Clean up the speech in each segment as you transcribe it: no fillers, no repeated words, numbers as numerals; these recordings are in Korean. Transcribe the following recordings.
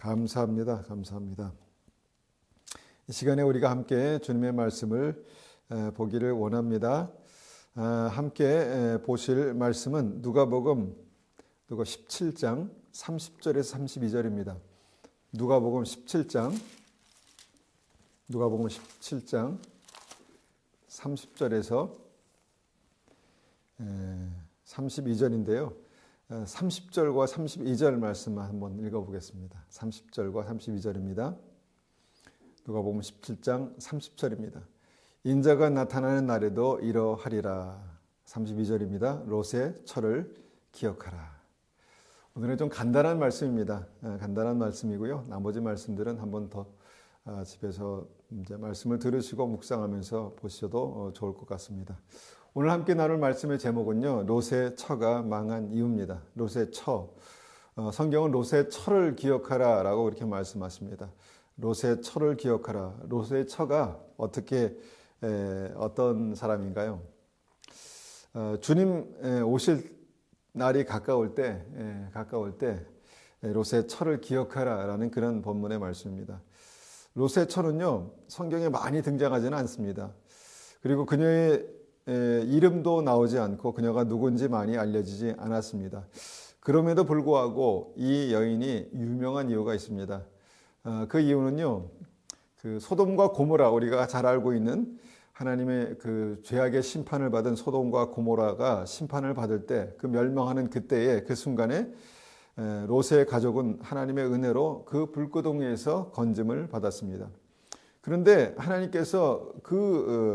감사합니다. 감사합니다. 이 시간에 우리가 함께 주님의 말씀을 보기를 원합니다. 함께 보실 말씀은 누가복음 17장 30절에서 32절입니다. 누가복음 17장 30절에서 32절인데요. 30절과 32절 말씀을 한번 읽어보겠습니다. 30절과 32절입니다. 누가복음 17장 30절입니다. 인자가 나타나는 날에도 이러하리라. 32절입니다. 롯의 철을 기억하라. 오늘은 좀 간단한 말씀입니다. 간단한 말씀이고요. 나머지 말씀들은 한번 더 집에서 이제 말씀을 들으시고 묵상하면서 보셔도 좋을 것 같습니다. 오늘 함께 나눌 말씀의 제목은요, 롯의 처가 망한 이유입니다. 롯의 처. 성경은 롯의 처를 기억하라 라고 이렇게 말씀하십니다. 롯의 처를 기억하라. 롯의 처가 어떤 사람인가요? 주님 오실 날이 가까울 때 롯의 처를 기억하라 라는 그런 본문의 말씀입니다. 롯의 처는요, 성경에 많이 등장하지는 않습니다. 그리고 그녀의 이름도 나오지 않고 그녀가 누군지 많이 알려지지 않았습니다. 그럼에도 불구하고 이 여인이 유명한 이유가 있습니다. 그 이유는요, 그 소돔과 고모라, 우리가 잘 알고 있는 하나님의 그 죄악의 심판을 받은 소돔과 고모라가 심판을 받을 때, 그 멸망하는 그때에 그 순간에 롯의 가족은 하나님의 은혜로 그 불구덩이에서 건짐을 받았습니다. 그런데 하나님께서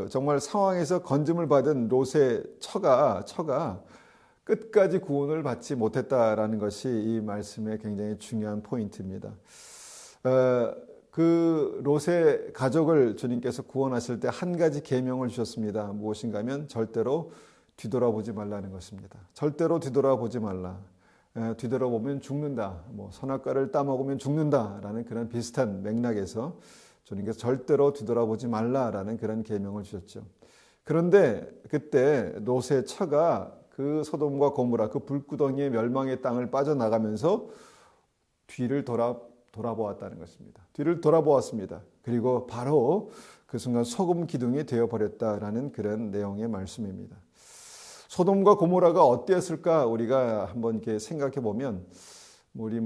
정말 상황에서 건짐을 받은 롯의 처가 끝까지 구원을 받지 못했다라는 것이 이 말씀의 굉장히 중요한 포인트입니다. 그 롯의 가족을 주님께서 구원하실 때 한 가지 계명을 주셨습니다. 무엇인가 하면 절대로 뒤돌아보지 말라는 것입니다. 절대로 뒤돌아보지 말라. 뒤돌아보면 죽는다. 선악과를 따먹으면 죽는다라는 그런 비슷한 맥락에서 주님께서 절대로 뒤돌아보지 말라라는 그런 계명을 주셨죠. 그런데 그때 롯의 처가 그 소돔과 고모라, 그 불구덩이의 멸망의 땅을 빠져나가면서 뒤를 돌아보았다는 것입니다. 뒤를 돌아보았습니다. 그리고 바로 그 순간 소금 기둥이 되어버렸다라는 그런 내용의 말씀입니다. 소돔과 고모라가 어땠을까 우리가 한번 이렇게 생각해 보면, 우리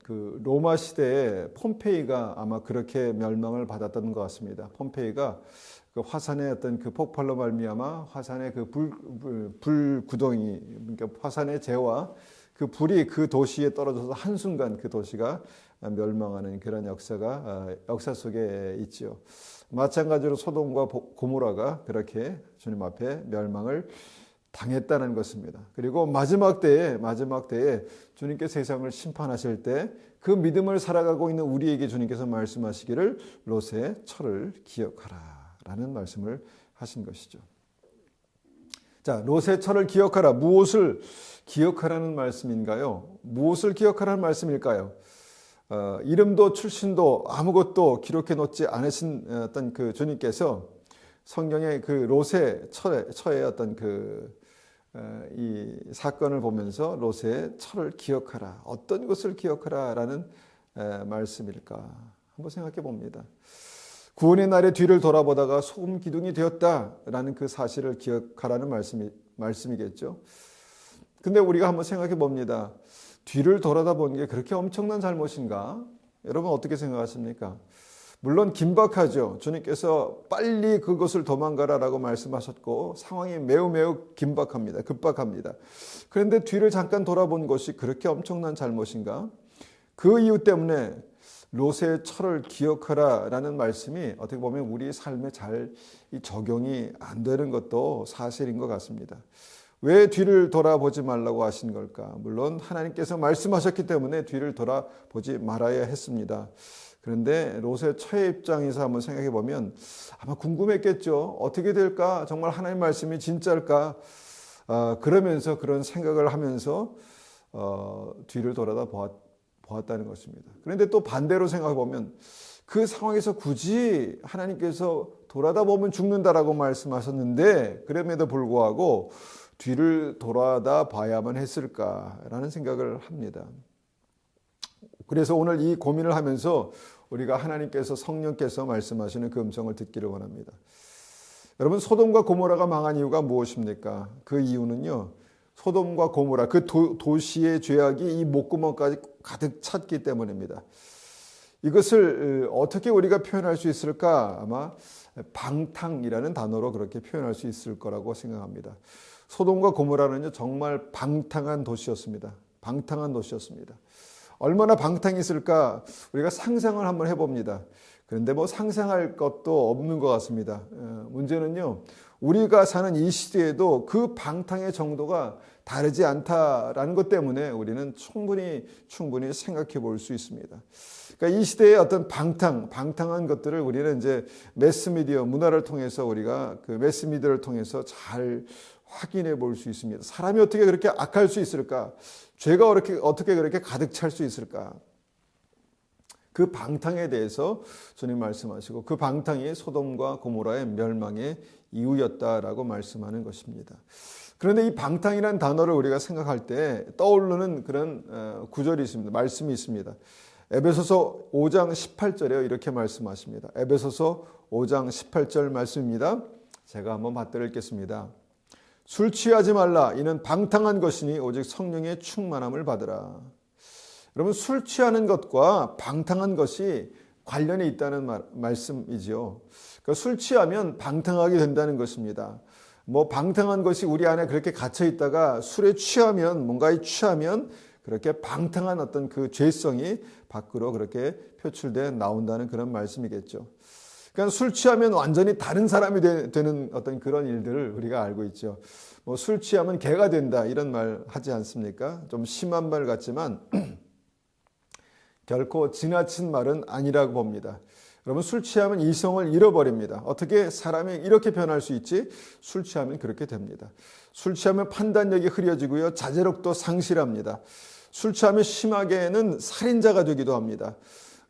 그 로마 시대에 폼페이가 아마 그렇게 멸망을 받았던 것 같습니다. 폼페이가 그 화산의 어떤 그 폭발로 말미암아 화산의 그 불구덩이, 그러니까 화산의 재와 그 불이 그 도시에 떨어져서 한순간 그 도시가 멸망하는 그런 역사 속에 있죠. 마찬가지로 소돔과 고모라가 그렇게 주님 앞에 멸망을 당했다는 것입니다. 그리고 마지막 때에 주님께서 세상을 심판하실 때 그 믿음을 살아가고 있는 우리에게 주님께서 말씀하시기를 롯의 처를 기억하라 라는 말씀을 하신 것이죠. 자, 롯의 처를 기억하라. 무엇을 기억하라는 말씀인가요? 무엇을 기억하라는 말씀일까요? 이름도 출신도 아무것도 기록해 놓지 않으신 어떤 그 주님께서 성경의 그 롯의 처의 어떤 이 사건을 보면서 롯의 처를 기억하라. 어떤 것을 기억하라 라는 말씀일까? 한번 생각해 봅니다. 구원의 날에 뒤를 돌아보다가 소금 기둥이 되었다라는 그 사실을 기억하라는 말씀이겠죠. 근데 우리가 한번 생각해 봅니다. 뒤를 돌아다보는 게 그렇게 엄청난 잘못인가? 여러분 어떻게 생각하십니까? 물론 긴박하죠. 주님께서 빨리 그것을 도망가라라고 말씀하셨고 상황이 매우 긴박합니다. 급박합니다. 그런데 뒤를 잠깐 돌아본 것이 그렇게 엄청난 잘못인가? 그 이유 때문에 롯의 처를 기억하라라는 말씀이 어떻게 보면 우리 삶에 잘 적용이 안 되는 것도 사실인 것 같습니다. 왜 뒤를 돌아보지 말라고 하신 걸까? 물론 하나님께서 말씀하셨기 때문에 뒤를 돌아보지 말아야 했습니다. 그런데 롯의 처의 입장에서 한번 생각해 보면 아마 궁금했겠죠. 어떻게 될까? 정말 하나님 말씀이 진짜일까? 그러면서 그런 생각을 하면서 뒤를 돌아다 보았다는 것입니다. 그런데 또 반대로 생각해 보면 그 상황에서 굳이 하나님께서 돌아다 보면 죽는다라고 말씀하셨는데 그럼에도 불구하고 뒤를 돌아다 봐야만 했을까라는 생각을 합니다. 그래서 오늘 이 고민을 하면서 우리가 하나님께서 성령께서 말씀하시는 그 음성을 듣기를 원합니다. 여러분, 소돔과 고모라가 망한 이유가 무엇입니까? 그 이유는요, 소돔과 고모라 그 도시의 죄악이 이 목구멍까지 가득 찼기 때문입니다. 이것을 어떻게 우리가 표현할 수 있을까? 아마 방탕이라는 단어로 그렇게 표현할 수 있을 거라고 생각합니다. 소돔과 고모라는요, 정말 방탕한 도시였습니다. 방탕한 도시였습니다. 얼마나 방탕이 있을까? 우리가 상상을 한번 해봅니다. 그런데 뭐 상상할 것도 없는 것 같습니다. 문제는요, 우리가 사는 이 시대에도 그 방탕의 정도가 다르지 않다라는 것 때문에 우리는 충분히 생각해 볼 수 있습니다. 그러니까 이 시대의 어떤 방탕한 것들을 우리는 이제 매스미디어, 문화를 통해서 우리가 그 매스미디어를 통해서 잘 확인해 볼 수 있습니다. 사람이 어떻게 그렇게 악할 수 있을까? 죄가 어떻게 그렇게 가득 찰 수 있을까? 그 방탕에 대해서 주님 말씀하시고 그 방탕이 소돔과 고모라의 멸망의 이유였다라고 말씀하는 것입니다. 그런데 이 방탕이라는 단어를 우리가 생각할 때 떠오르는 그런 구절이 있습니다. 말씀이 있습니다. 에베소서 5장 18절에 이렇게 말씀하십니다. 에베소서 5장 18절 말씀입니다. 제가 한번 받들어 읽겠습니다. 술 취하지 말라. 이는 방탕한 것이니 오직 성령의 충만함을 받으라. 여러분, 술 취하는 것과 방탕한 것이 관련이 있다는 말씀이죠. 그러니까 술 취하면 방탕하게 된다는 것입니다. 뭐 방탕한 것이 우리 안에 그렇게 갇혀 있다가 술에 취하면, 뭔가에 취하면 그렇게 방탕한 어떤 그 죄성이 밖으로 그렇게 표출돼 나온다는 그런 말씀이겠죠. 그러니까 술 취하면 완전히 다른 사람이 되는 어떤 그런 일들을 우리가 알고 있죠. 뭐 술 취하면 개가 된다 이런 말 하지 않습니까? 좀 심한 말 같지만 결코 지나친 말은 아니라고 봅니다. 여러분, 술 취하면 이성을 잃어버립니다. 어떻게 사람이 이렇게 변할 수 있지? 술 취하면 그렇게 됩니다. 술 취하면 판단력이 흐려지고요, 자제력도 상실합니다. 술 취하면 심하게는 살인자가 되기도 합니다.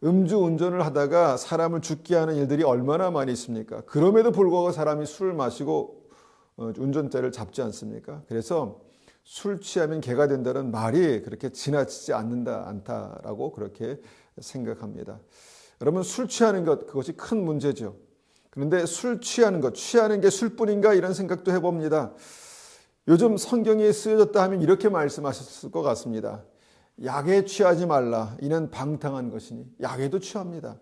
음주운전을 하다가 사람을 죽게 하는 일들이 얼마나 많이 있습니까? 그럼에도 불구하고 사람이 술을 마시고 운전대를 잡지 않습니까? 그래서 술 취하면 개가 된다는 말이 그렇게 지나치지 않다라고 그렇게 생각합니다. 여러분, 술 취하는 것, 그것이 큰 문제죠. 그런데 술 취하는 것, 취하는 게 술뿐인가 이런 생각도 해봅니다. 요즘 성경에 쓰여졌다 하면 이렇게 말씀하셨을 것 같습니다. 약에 취하지 말라. 이는 방탕한 것이니. 약에도 취합니다.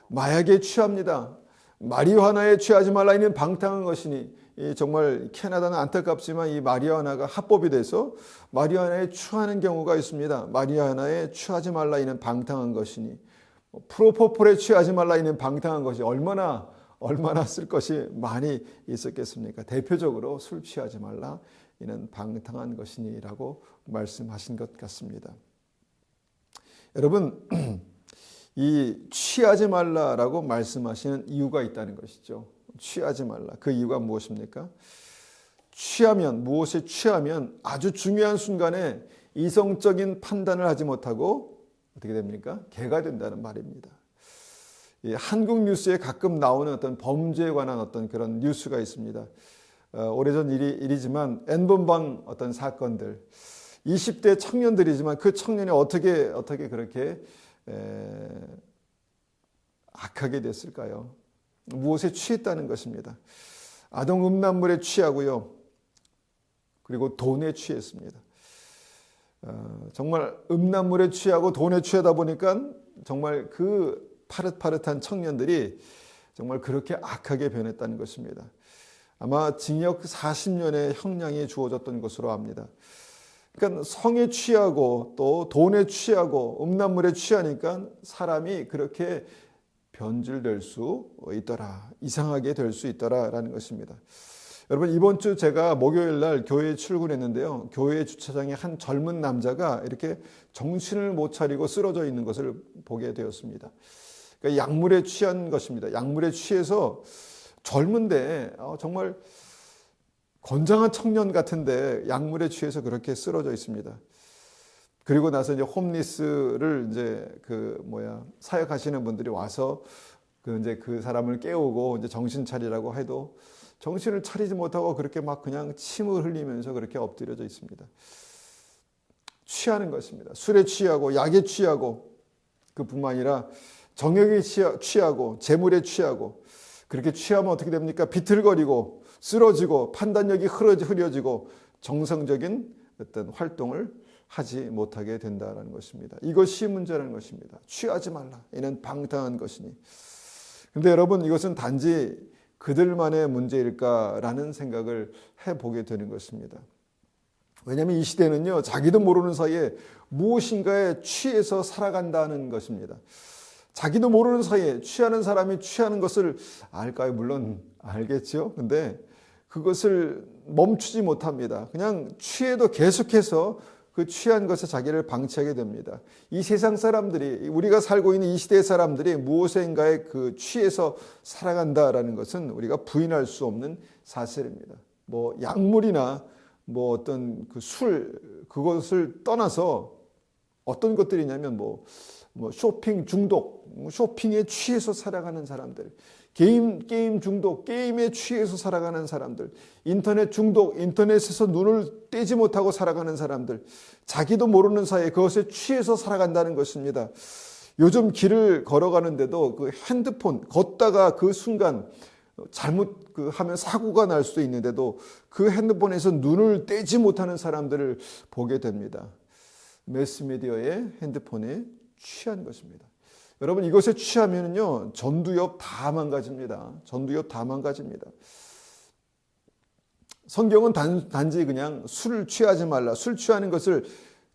마약에 취합니다. 마리화나에 취하지 말라. 이는 방탕한 것이니. 정말 캐나다는 안타깝지만 이 마리화나가 합법이 돼서 마리화나에 취하는 경우가 있습니다. 마리화나에 취하지 말라. 이는 방탕한 것이니. 프로포폴에 취하지 말라. 이는 방탕한 것이 얼마나 쓸 것이 많이 있었겠습니까? 대표적으로 술 취하지 말라. 이는 방탕한 것이니라고 말씀하신 것 같습니다. 여러분, 이 취하지 말라라고 말씀하시는 이유가 있다는 것이죠. 취하지 말라. 그 이유가 무엇입니까? 무엇에 취하면 아주 중요한 순간에 이성적인 판단을 하지 못하고 어떻게 됩니까? 개가 된다는 말입니다. 한국 뉴스에 가끔 나오는 어떤 범죄에 관한 어떤 그런 뉴스가 있습니다. 오래전 일이지만 N번방 어떤 사건들, 20대 청년들이지만 그 청년이 어떻게 그렇게 악하게 됐을까요? 무엇에 취했다는 것입니다. 아동 음란물에 취하고요, 그리고 돈에 취했습니다. 정말 음란물에 취하고 돈에 취하다 보니까 정말 그 파릇파릇한 청년들이 정말 그렇게 악하게 변했다는 것입니다. 아마 징역 40년의 형량이 주어졌던 것으로 압니다. 그러니까 성에 취하고 또 돈에 취하고 음란물에 취하니까 사람이 그렇게 변질될 수 있더라, 이상하게 될 수 있더라라는 것입니다. 여러분, 이번 주 제가 목요일 날 교회에 출근했는데요, 교회 주차장에 한 젊은 남자가 이렇게 정신을 못 차리고 쓰러져 있는 것을 보게 되었습니다. 그러니까 약물에 취한 것입니다. 약물에 취해서 젊은데 정말 건장한 청년 같은데 약물에 취해서 그렇게 쓰러져 있습니다. 그리고 나서 이제 홈리스를 사역하시는 분들이 와서 그 사람을 깨우고 이제 정신 차리라고 해도 정신을 차리지 못하고 그렇게 막 그냥 침을 흘리면서 그렇게 엎드려져 있습니다. 취하는 것입니다. 술에 취하고 약에 취하고 그뿐만 아니라 정욕에 취하고 재물에 취하고, 그렇게 취하면 어떻게 됩니까? 비틀거리고 쓰러지고 판단력이 흐려지고 정상적인 어떤 활동을 하지 못하게 된다는 것입니다. 이것이 문제라는 것입니다. 취하지 말라. 이는 방탕한 것이니. 그런데 여러분, 이것은 단지 그들만의 문제일까라는 생각을 해보게 되는 것입니다. 왜냐하면 이 시대는요, 자기도 모르는 사이에 무엇인가에 취해서 살아간다는 것입니다. 자기도 모르는 사이에 취하는 사람이 취하는 것을 알까요? 물론 알겠죠. 근데 그것을 멈추지 못합니다. 그냥 취해도 계속해서 그 취한 것에 자기를 방치하게 됩니다. 이 세상 사람들이, 우리가 살고 있는 이 시대의 사람들이 무엇인가에 그 취해서 살아간다라는 것은 우리가 부인할 수 없는 사실입니다. 뭐 약물이나 뭐 어떤 그 술, 그것을 떠나서 어떤 것들이냐면 뭐 쇼핑 중독, 쇼핑에 취해서 살아가는 사람들, 게임 중독, 게임에 취해서 살아가는 사람들, 인터넷 중독, 인터넷에서 눈을 떼지 못하고 살아가는 사람들, 자기도 모르는 사이에 그것에 취해서 살아간다는 것입니다. 요즘 길을 걸어가는데도 그 핸드폰, 걷다가 그 순간 잘못 하면 사고가 날 수도 있는데도 그 핸드폰에서 눈을 떼지 못하는 사람들을 보게 됩니다. 매스미디어의 핸드폰에 취한 것입니다. 여러분, 이것에 취하면요, 전두엽 다 망가집니다. 전두엽 다 망가집니다. 성경은 단지 그냥 술을 취하지 말라, 술 취하는 것을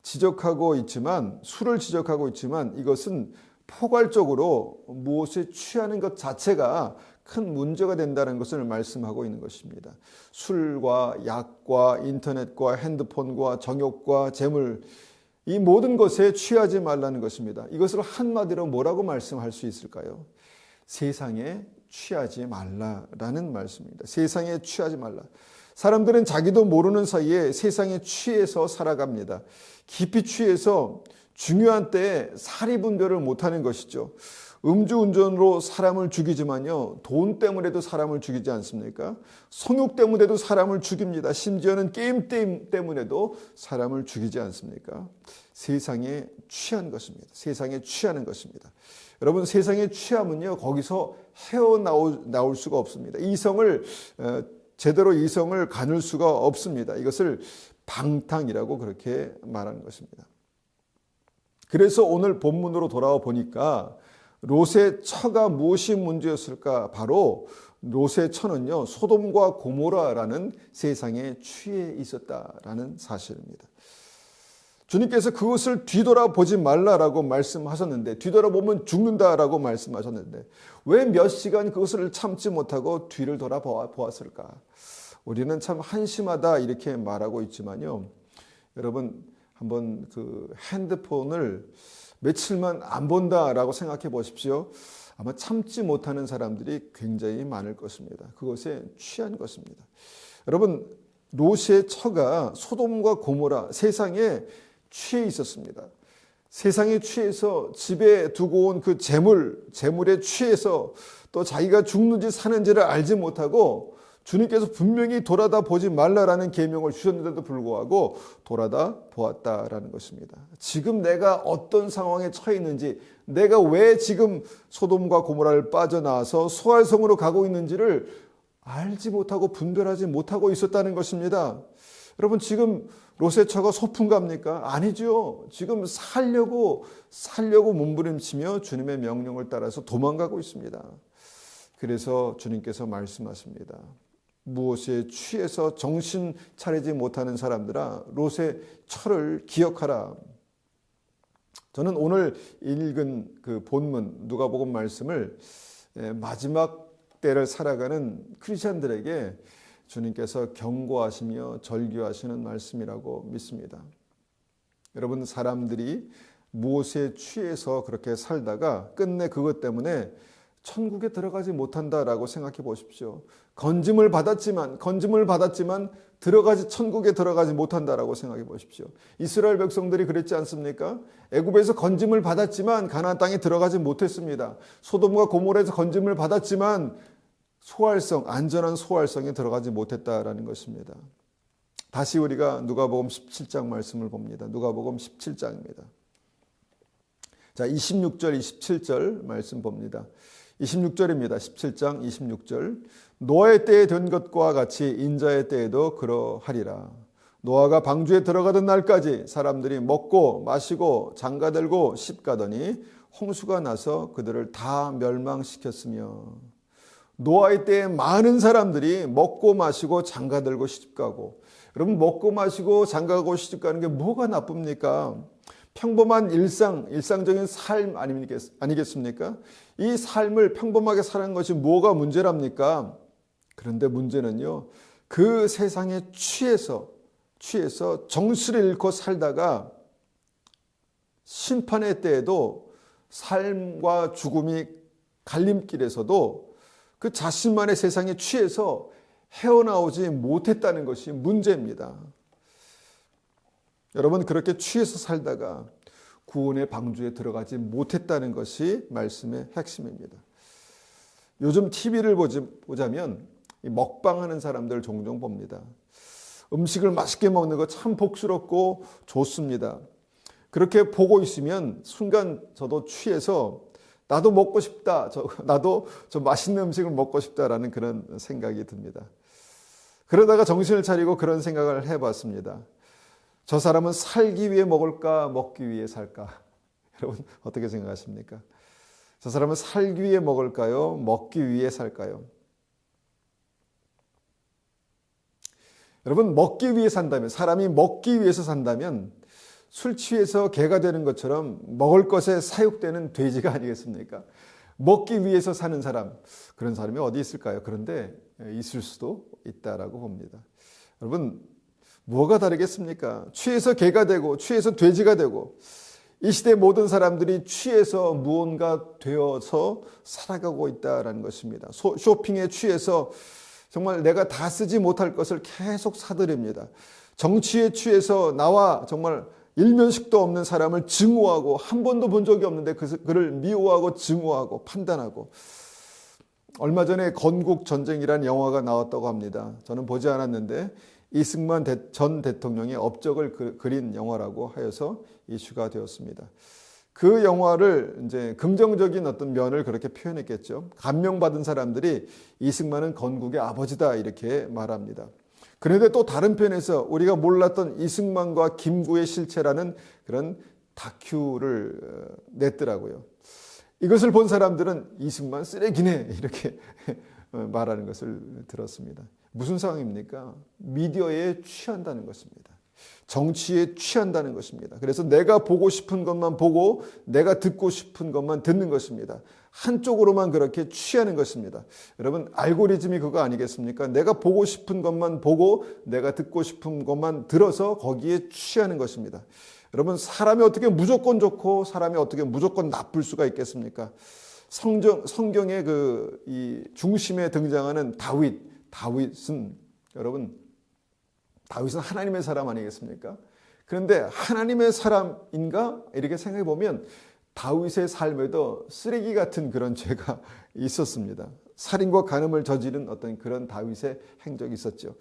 지적하고 있지만, 술을 지적하고 있지만, 이것은 포괄적으로 무엇에 취하는 것 자체가 큰 문제가 된다는 것을 말씀하고 있는 것입니다. 술과 약과 인터넷과 핸드폰과 정욕과 재물, 이 모든 것에 취하지 말라는 것입니다. 이것을 한마디로 뭐라고 말씀할 수 있을까요? 세상에 취하지 말라라는 말씀입니다. 세상에 취하지 말라. 사람들은 자기도 모르는 사이에 세상에 취해서 살아갑니다. 깊이 취해서 중요한 때에 사리분별을 못하는 것이죠. 음주운전으로 사람을 죽이지만요, 돈 때문에도 사람을 죽이지 않습니까? 성욕 때문에도 사람을 죽입니다. 심지어는 게임 때문에도 사람을 죽이지 않습니까? 세상에 취한 것입니다. 세상에 취하는 것입니다. 여러분, 세상에 취하면요, 거기서 헤어나올 수가 없습니다. 제대로 이성을 가눌 수가 없습니다. 이것을 방탕이라고 그렇게 말하는 것입니다. 그래서 오늘 본문으로 돌아와 보니까 롯의 처가 무엇이 문제였을까? 바로 롯의 처는요, 소돔과 고모라라는 세상에 취해 있었다라는 사실입니다. 주님께서 그것을 뒤돌아보지 말라라고 말씀하셨는데, 뒤돌아보면 죽는다라고 말씀하셨는데, 왜 몇 시간 그것을 참지 못하고 뒤를 돌아보았을까? 우리는 참 한심하다 이렇게 말하고 있지만요, 여러분, 한번 그 핸드폰을 며칠만 안 본다라고 생각해 보십시오. 아마 참지 못하는 사람들이 굉장히 많을 것입니다. 그것에 취한 것입니다. 여러분, 롯의 처가 소돔과 고모라, 세상에 취해 있었습니다. 세상에 취해서 집에 두고 온 그 재물에 취해서 또 자기가 죽는지 사는지를 알지 못하고, 주님께서 분명히 돌아다 보지 말라라는 계명을 주셨는데도 불구하고 돌아다 보았다라는 것입니다. 지금 내가 어떤 상황에 처해 있는지, 내가 왜 지금 소돔과 고모라를 빠져나와서 소알성으로 가고 있는지를 알지 못하고 분별하지 못하고 있었다는 것입니다. 여러분, 지금 롯의 처가 소풍 갑니까? 아니죠. 지금 살려고 몸부림치며 주님의 명령을 따라서 도망가고 있습니다. 그래서 주님께서 말씀하십니다. 무엇에 취해서 정신 차리지 못하는 사람들아, 롯의 처를 기억하라. 저는 오늘 읽은 그 본문 누가복음 말씀을 마지막 때를 살아가는 크리스천들에게 주님께서 경고하시며 절규하시는 말씀이라고 믿습니다. 여러분, 사람들이 무엇에 취해서 그렇게 살다가 끝내 그것 때문에 천국에 들어가지 못한다라고 생각해 보십시오. 건짐을 받았지만 천국에 들어가지 못한다라고 생각해 보십시오. 이스라엘 백성들이 그랬지 않습니까? 애굽에서 건짐을 받았지만 가나안 땅에 들어가지 못했습니다. 소돔과 고모라에서 건짐을 받았지만 안전한 소활성에 들어가지 못했다라는 것입니다. 다시 우리가 누가복음 17장 말씀을 봅니다. 누가복음 17장입니다. 자, 26절, 27절 말씀 봅니다. 26절입니다. 17장 26절. 노아의 때에 된 것과 같이 인자의 때에도 그러하리라. 노아가 방주에 들어가던 날까지 사람들이 먹고 마시고 장가들고 씹가더니 홍수가 나서 그들을 다 멸망시켰으며, 노아의 때에 많은 사람들이 먹고 마시고 장가들고 시집가고, 여러분 먹고 마시고 장가가고 시집가는 게 뭐가 나쁩니까? 평범한 일상적인 삶 아니겠습니까? 이 삶을 평범하게 사는 것이 뭐가 문제랍니까? 그런데 문제는요, 그 세상에 취해서 정신을 잃고 살다가 심판의 때에도 삶과 죽음이 갈림길에서도 그 자신만의 세상에 취해서 헤어나오지 못했다는 것이 문제입니다. 여러분, 그렇게 취해서 살다가 구원의 방주에 들어가지 못했다는 것이 말씀의 핵심입니다. 요즘 TV를 보자면 먹방하는 사람들 종종 봅니다. 음식을 맛있게 먹는 거 참 복스럽고 좋습니다. 그렇게 보고 있으면 순간 저도 취해서 나도 먹고 싶다, 나도 저 맛있는 음식을 먹고 싶다라는 그런 생각이 듭니다. 그러다가 정신을 차리고 그런 생각을 해봤습니다. 저 사람은 살기 위해 먹을까, 먹기 위해 살까? 여러분 어떻게 생각하십니까? 저 사람은 살기 위해 먹을까요, 먹기 위해 살까요? 여러분, 먹기 위해 산다면, 사람이 먹기 위해서 산다면 술 취해서 개가 되는 것처럼 먹을 것에 사육되는 돼지가 아니겠습니까? 먹기 위해서 사는 사람, 그런 사람이 어디 있을까요? 그런데 있을 수도 있다라고 봅니다. 여러분, 뭐가 다르겠습니까? 취해서 개가 되고 취해서 돼지가 되고, 이 시대 모든 사람들이 취해서 무언가 되어서 살아가고 있다라는 것입니다. 쇼핑에 취해서 정말 내가 다 쓰지 못할 것을 계속 사들입니다. 정치에 취해서 나와 정말 일면식도 없는 사람을 증오하고, 한 번도 본 적이 없는데 그를 미워하고 증오하고 판단하고. 얼마 전에 건국 전쟁이라는 영화가 나왔다고 합니다. 저는 보지 않았는데 이승만 전 대통령의 업적을 그린 영화라고 하여서 이슈가 되었습니다. 그 영화를 이제 긍정적인 어떤 면을 그렇게 표현했겠죠. 감명받은 사람들이 이승만은 건국의 아버지다 이렇게 말합니다. 그런데 또 다른 편에서 우리가 몰랐던 이승만과 김구의 실체라는 그런 다큐를 냈더라고요. 이것을 본 사람들은 이승만 쓰레기네 이렇게 말하는 것을 들었습니다. 무슨 상황입니까? 미디어에 취한다는 것입니다. 정치에 취한다는 것입니다. 그래서 내가 보고 싶은 것만 보고 내가 듣고 싶은 것만 듣는 것입니다. 한쪽으로만 그렇게 취하는 것입니다. 여러분, 알고리즘이 그거 아니겠습니까? 내가 보고 싶은 것만 보고 내가 듣고 싶은 것만 들어서 거기에 취하는 것입니다. 여러분, 사람이 어떻게 무조건 좋고 사람이 어떻게 무조건 나쁠 수가 있겠습니까? 성경의 이 중심에 등장하는 다윗은 하나님의 사람 아니겠습니까? 그런데 하나님의 사람인가? 이렇게 생각해 보면 다윗의 삶에도 쓰레기 같은 그런 죄가 있었습니다. 살인과 간음을 저지른 어떤 그런 다윗의 행적이 있었죠.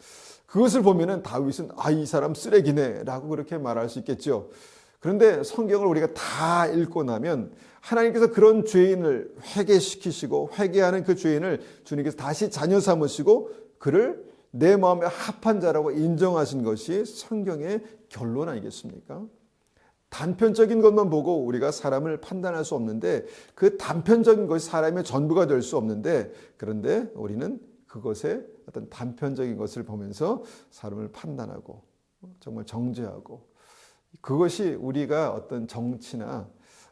그것을 보면은 다윗은 이 사람 쓰레기네 라고 그렇게 말할 수 있겠죠. 그런데 성경을 우리가 다 읽고 나면 하나님께서 그런 죄인을 회개시키시고, 회개하는 그 죄인을 주님께서 다시 자녀 삼으시고 그를 내 마음에 합한 자라고 인정하신 것이 성경의 결론 아니겠습니까? 단편적인 것만 보고 우리가 사람을 판단할 수 없는데, 그 단편적인 것이 사람의 전부가 될 수 없는데, 그런데 우리는 그것에 어떤 단편적인 것을 보면서 사람을 판단하고 정말 정죄하고, 그것이 우리가 어떤 정치나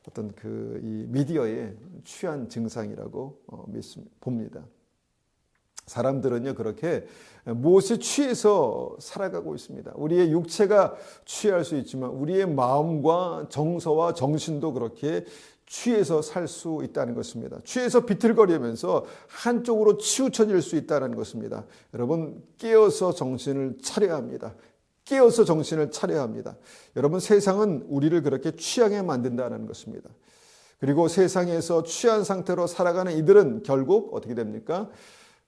어떤 이 미디어에 취한 증상이라고 봅니다. 사람들은요, 그렇게 무엇에 취해서 살아가고 있습니다. 우리의 육체가 취할 수 있지만 우리의 마음과 정서와 정신도 그렇게 취해서 살 수 있다는 것입니다. 취해서 비틀거리면서 한쪽으로 치우쳐질 수 있다는 것입니다. 여러분, 깨어서 정신을 차려야 합니다. 깨어서 정신을 차려야 합니다. 여러분, 세상은 우리를 그렇게 취하게 만든다는 것입니다. 그리고 세상에서 취한 상태로 살아가는 이들은 결국 어떻게 됩니까?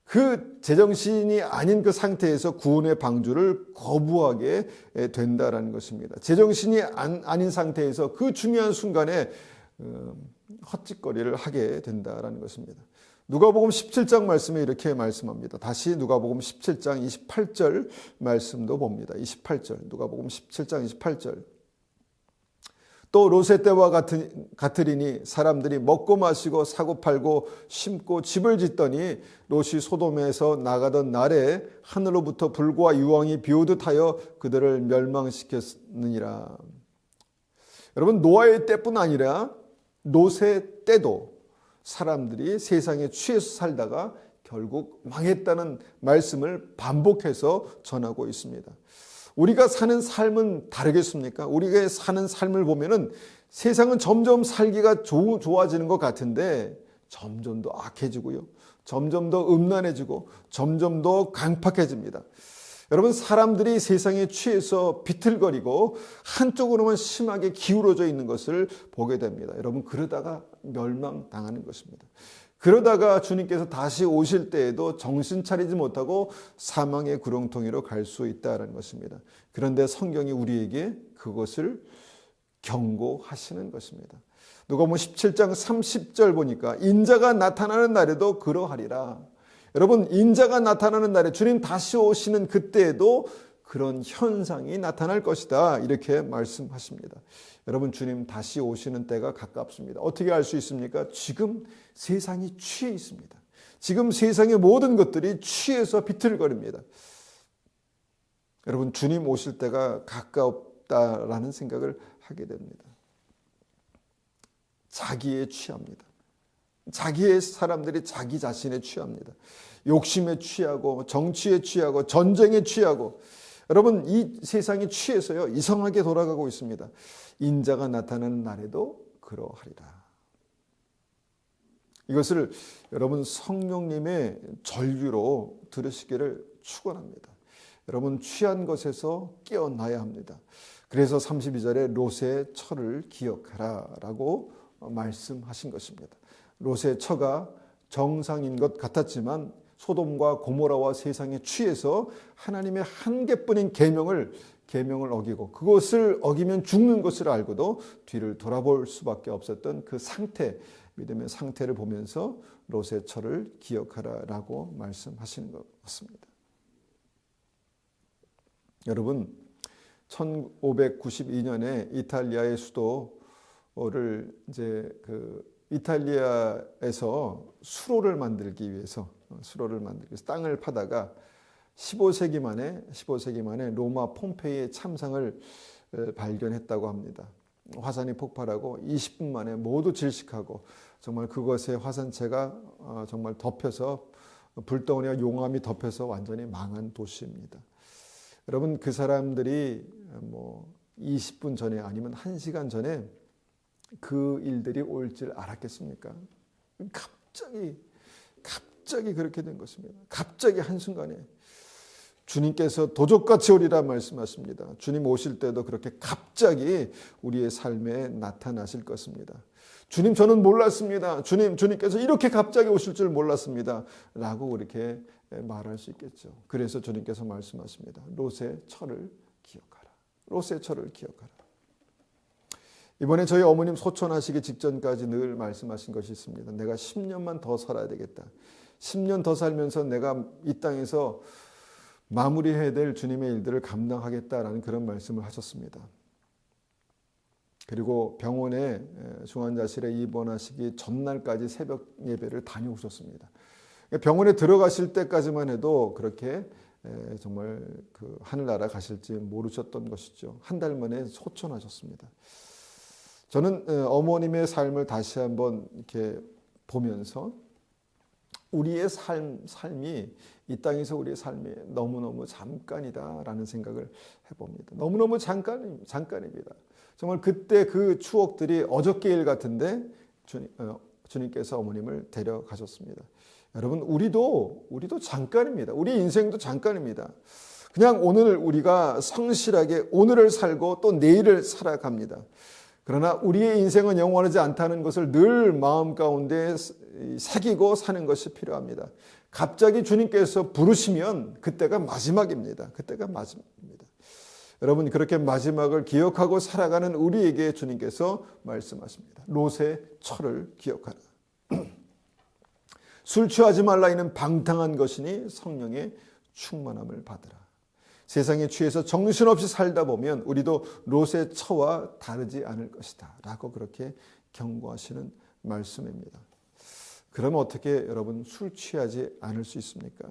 그 제정신이 아닌 그 상태에서 구원의 방주를 거부하게 된다라는 것입니다. 제정신이 아닌 상태에서 그 중요한 순간에 헛짓거리를 하게 된다라는 것입니다. 누가복음 17장 말씀에 이렇게 말씀합니다. 다시 누가복음 17장 28절 말씀도 봅니다. 28절, 누가복음 17장 28절. 또 롯의 때와 같으리니 사람들이 먹고 마시고 사고 팔고 심고 집을 짓더니 롯이 소돔에서 나가던 날에 하늘로부터 불과 유황이 비오듯 하여 그들을 멸망시켰느니라. 여러분, 노아의 때뿐 아니라 롯의 때도 사람들이 세상에 취해서 살다가 결국 망했다는 말씀을 반복해서 전하고 있습니다. 우리가 사는 삶은 다르겠습니까? 우리가 사는 삶을 보면은 세상은 점점 살기가 좋아지는 것 같은데 점점 더 악해지고요. 점점 더 음란해지고 점점 더 강팍해집니다. 여러분, 사람들이 세상에 취해서 비틀거리고 한쪽으로만 심하게 기울어져 있는 것을 보게 됩니다. 여러분, 그러다가 멸망당하는 것입니다. 그러다가 주님께서 다시 오실 때에도 정신 차리지 못하고 사망의 구렁텅이로 갈 수 있다는 것입니다. 그런데 성경이 우리에게 그것을 경고하시는 것입니다. 누가복음 17장 30절 보니까 인자가 나타나는 날에도 그러하리라. 여러분, 인자가 나타나는 날에 주님 다시 오시는 그때에도 그런 현상이 나타날 것이다, 이렇게 말씀하십니다. 여러분, 주님 다시 오시는 때가 가깝습니다. 어떻게 알 수 있습니까? 지금 세상이 취해 있습니다. 지금 세상의 모든 것들이 취해서 비틀거립니다. 여러분, 주님 오실 때가 가깝다라는 생각을 하게 됩니다. 자기에 취합니다. 자기의 사람들이 자기 자신에 취합니다. 욕심에 취하고 정치에 취하고 전쟁에 취하고, 여러분, 이 세상이 취해서요 이상하게 돌아가고 있습니다. 인자가 나타나는 날에도 그러하리라. 이것을 여러분 성령님의 전류로 들으시기를 축원합니다. 여러분, 취한 것에서 깨어나야 합니다. 그래서 32절에 롯의 처를 기억하라 라고 말씀하신 것입니다. 롯의 처가 정상인 것 같았지만 소돔과 고모라와 세상에 취해서 하나님의 한 개뿐인 계명을 어기고 그것을 어기면 죽는 것을 알고도 뒤를 돌아볼 수밖에 없었던 그 상태, 믿음의 상태를 보면서 롯의 처를 기억하라라고 말씀하시는 것 같습니다. 여러분, 1592년에 이탈리아의 수도를 이탈리아에서 수로를 만들기 위해서 땅을 파다가 15세기 만에 로마 폼페이의 참상을 발견했다고 합니다. 화산이 폭발하고 20분 만에 모두 질식하고 정말 그것에 화산체가 정말 덮여서 불덩어리와 용암이 덮여서 완전히 망한 도시입니다. 여러분, 그 사람들이 20분 전에 아니면 1시간 전에 그 일들이 올 줄 알았겠습니까? 갑자기 그렇게 된 것입니다. 갑자기 한순간에 주님께서 도적같이 오리라 말씀하십니다. 주님 오실 때도 그렇게 갑자기 우리의 삶에 나타나실 것입니다. 주님, 저는 몰랐습니다. 주님께서 이렇게 갑자기 오실 줄 몰랐습니다. 라고 그렇게 말할 수 있겠죠. 그래서 주님께서 말씀하십니다. 롯의 처를 기억하라. 롯의 처를 기억하라. 이번에 저희 어머님 소천하시기 직전까지 늘 말씀하신 것이 있습니다. 내가 10년만 더 살아야 되겠다. 10년 더 살면서 내가 이 땅에서 마무리해야 될 주님의 일들을 감당하겠다라는 그런 말씀을 하셨습니다. 그리고 병원에 중환자실에 입원하시기 전날까지 새벽 예배를 다녀오셨습니다. 병원에 들어가실 때까지만 해도 그렇게 정말 그 하늘나라 가실지 모르셨던 것이죠. 한 달 만에 소천하셨습니다. 저는 어머님의 삶을 다시 한번 이렇게 보면서 우리의 삶이 이 땅에서 우리의 삶이 너무너무 잠깐이다라는 생각을 해봅니다. 너무너무 잠깐입니다. 정말 그때 그 추억들이 어저께 일 같은데 주님께서 어머님을 데려가셨습니다. 여러분, 우리도 잠깐입니다. 우리 인생도 잠깐입니다. 그냥 오늘 우리가 성실하게 오늘을 살고 또 내일을 살아갑니다. 그러나 우리의 인생은 영원하지 않다는 것을 늘 마음 가운데 새기고 사는 것이 필요합니다. 갑자기 주님께서 부르시면 그때가 마지막입니다. 그때가 마지막입니다. 여러분 그렇게 마지막을 기억하고 살아가는 우리에게 주님께서 말씀하십니다. 롯의 철을 기억하라. 술 취하지 말라 이는 방탕한 것이니 성령의 충만함을 받으라. 세상에 취해서 정신없이 살다 보면 우리도 롯의 처와 다르지 않을 것이다 라고 그렇게 경고하시는 말씀입니다. 그러면 어떻게 여러분 술 취하지 않을 수 있습니까?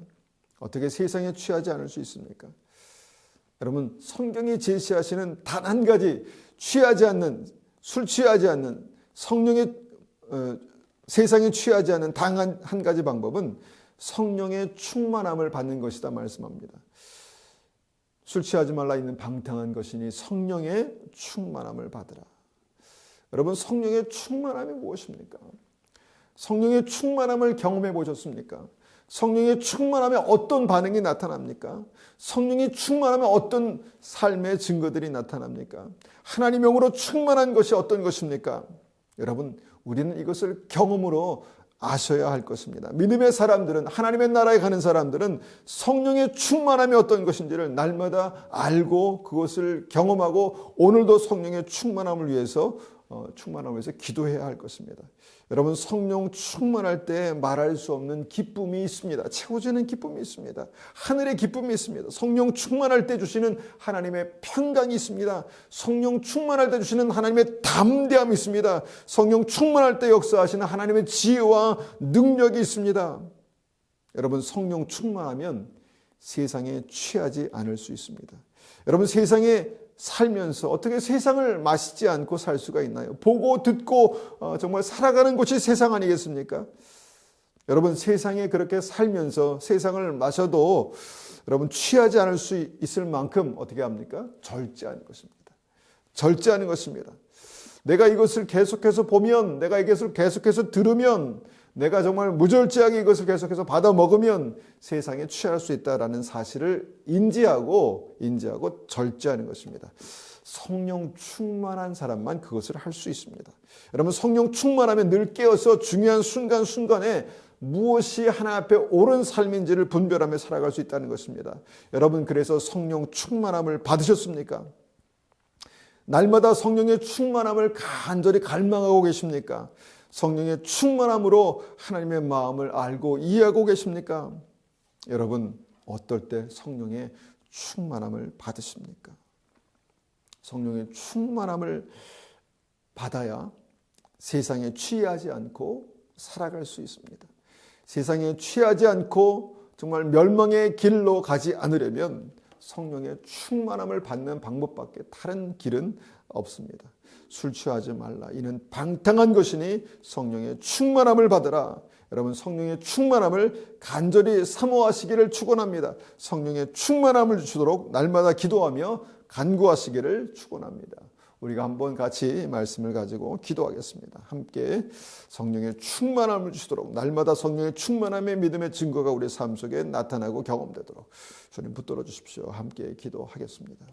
어떻게 세상에 취하지 않을 수 있습니까? 여러분 성경이 제시하시는 단 한 가지 취하지 않는, 술 취하지 않는, 성령의 세상에 취하지 않는 단 한 가지 방법은 성령의 충만함을 받는 것이다 말씀합니다. 술 취하지 말라 있는 방탕한 것이니 성령의 충만함을 받으라. 여러분 성령의 충만함이 무엇입니까? 성령의 충만함을 경험해 보셨습니까? 성령의 충만함에 어떤 반응이 나타납니까? 성령이 충만하면 어떤 삶의 증거들이 나타납니까? 하나님 영으로 충만한 것이 어떤 것입니까? 여러분 우리는 이것을 경험으로 아셔야 할 것입니다. 믿음의 사람들은, 하나님의 나라에 가는 사람들은 성령의 충만함이 어떤 것인지를 날마다 알고 그것을 경험하고 오늘도 성령의 충만함을 위해서 기도해야 할 것입니다. 여러분 성령 충만할 때 말할 수 없는 기쁨이 있습니다. 채워지는 기쁨이 있습니다. 하늘의 기쁨이 있습니다. 성령 충만할 때 주시는 하나님의 평강이 있습니다. 성령 충만할 때 주시는 하나님의 담대함이 있습니다. 성령 충만할 때 역사하시는 하나님의 지혜와 능력이 있습니다. 여러분 성령 충만하면 세상에 취하지 않을 수 있습니다. 여러분 세상에 살면서 어떻게 세상을 마시지 않고 살 수가 있나요? 보고 듣고 정말 살아가는 곳이 세상 아니겠습니까? 여러분 세상에 그렇게 살면서 세상을 마셔도 여러분 취하지 않을 수 있을 만큼 어떻게 합니까? 절제하는 것입니다. 절제하는 것입니다. 내가 이것을 계속해서 보면, 내가 이것을 계속해서 들으면, 내가 정말 무절제하게 이것을 계속해서 받아 먹으면 세상에 취할 수 있다라는 사실을 인지하고 절제하는 것입니다. 성령 충만한 사람만 그것을 할 수 있습니다. 여러분 성령 충만하면 늘 깨어서 중요한 순간순간에 무엇이 하나 앞에 옳은 삶인지를 분별하며 살아갈 수 있다는 것입니다. 여러분 그래서 성령 충만함을 받으셨습니까? 날마다 성령의 충만함을 간절히 갈망하고 계십니까? 성령의 충만함으로 하나님의 마음을 알고 이해하고 계십니까? 여러분 어떨 때 성령의 충만함을 받으십니까? 성령의 충만함을 받아야 세상에 취하지 않고 살아갈 수 있습니다. 세상에 취하지 않고 정말 멸망의 길로 가지 않으려면 성령의 충만함을 받는 방법밖에 다른 길은 없습니다. 술 취하지 말라 이는 방탕한 것이니 성령의 충만함을 받으라. 여러분 성령의 충만함을 간절히 사모하시기를 축원합니다. 성령의 충만함을 주도록 날마다 기도하며 간구하시기를 축원합니다. 우리가 한번 같이 말씀을 가지고 기도하겠습니다. 함께 성령의 충만함을 주시도록 날마다 성령의 충만함의 믿음의 증거가 우리 삶 속에 나타나고 경험되도록 주님 붙들어 주십시오. 함께 기도하겠습니다.